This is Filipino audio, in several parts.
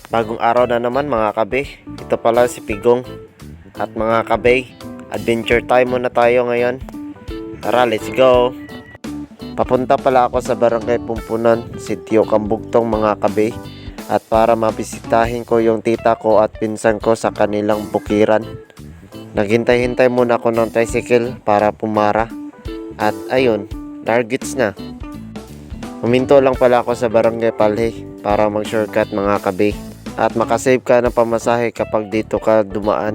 Bagong araw na naman mga kabe. Ito pala si Pigong. At mga kabe, adventure time muna tayo ngayon. Tara, let's go. Papunta pala ako sa Barangay Pumpunan, Sitio Kambugtong mga kabe. At para mabisitahin ko yung tita ko at pinsan ko sa kanilang bukiran. Naghintay-hintay muna ako ng tricycle para pumara. At ayun, targets na. Huminto lang pala ako sa Barangay Palhe para mag-shortcut mga kabe. At makasave ka ng pamasahe kapag dito ka dumaan.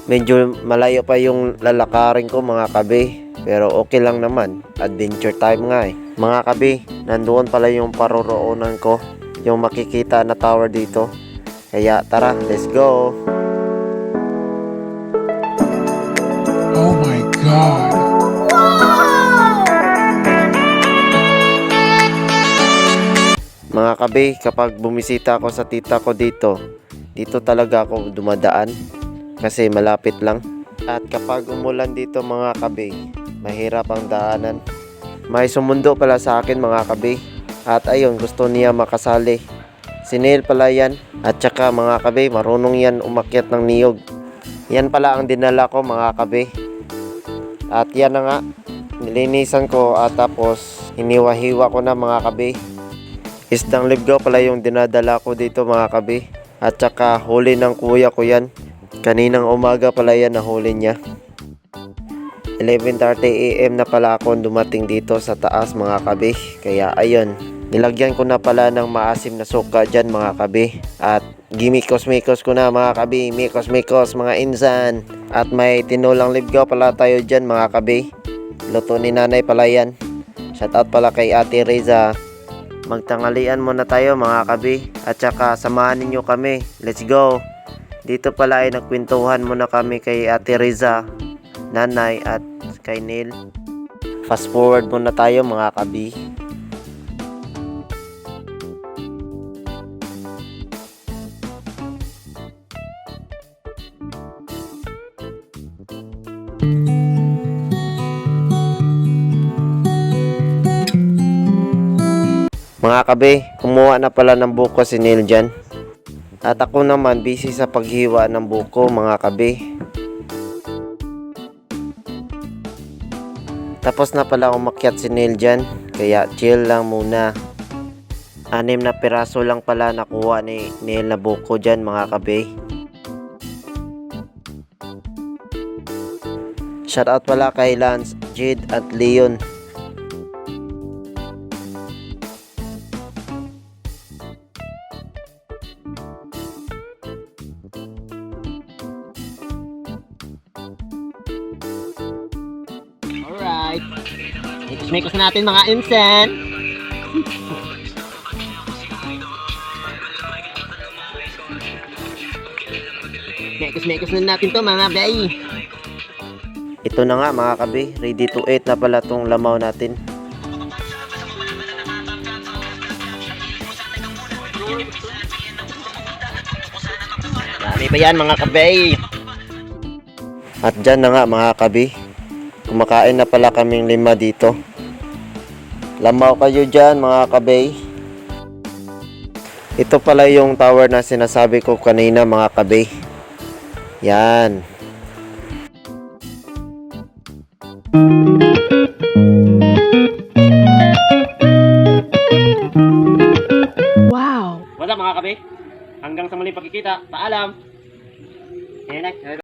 Medyo malayo pa yung lalakarin ko mga kabe, pero okay lang naman, adventure time nga eh. Mga kabe, nandoon pala yung paroroonan ko, yung makikita na tower dito. Kaya tara, let's go. Oh my God! Mga kabe, kapag bumisita ako sa tita ko dito talaga ako dumadaan kasi malapit lang. At kapag umulan dito mga kabe, mahirap ang daanan. May sumundo pala sa akin mga kabe. At ayun, gusto niya makasali. Si Neil pala yan. At saka mga kabe, marunong yan umakyat ng niyog. Yan pala ang dinala ko mga kabe. At yan na nga, nilinisan ko at tapos hiniwa-hiwa ko na mga kabe. Isdang libgaw pala yung dinadala ko dito mga kabe. At saka huli ng kuya ko yan. Kaninang umaga pala yan na huli niya. 11:30 AM na pala ako dumating dito sa taas mga kabe. Kaya ayun, nilagyan ko na pala ng maasim na suka dyan mga kabe. At gimikos-mikos ko na mga kabe. Mikos-mikos mga insan. At may tinulang libgaw pala tayo dyan mga kabe. Luto ni nanay pala yan. Shoutout pala kay Ate Reza. Magtangalian muna tayo mga kabe. At saka samahan ninyo kami. Let's go. Dito pala ay nagkwentuhan muna kami kay Ate Reza, nanay at kay Neil. Fast forward muna tayo mga kabe. Mga kabe, kumuha na pala ng buko si Neil dyan. At ako naman busy sa paghiwa ng buko mga kabe. Tapos na pala umakyat si Neil dyan, kaya chill lang muna. 6 na piraso lang pala nakuha ni Neil na buko dyan mga kabe. Shoutout pala kay Lance, Jade at Leon. Alright. Ikos-mikos natin mga insan. Ikos-mikos na natin to mga bay. Ito na nga mga kabe, ready to eat na pala tong lamaw natin. Dami pa yan mga kabay. At dyan na nga mga kabe, kumakain na pala kaming 5 dito. Lamaw kayo dyan mga kabay. Ito pala yung tower na sinasabi ko kanina mga kabay. Yan. Wow. What's up mga kabay? Hanggang sa muling pagkikita. Paalam.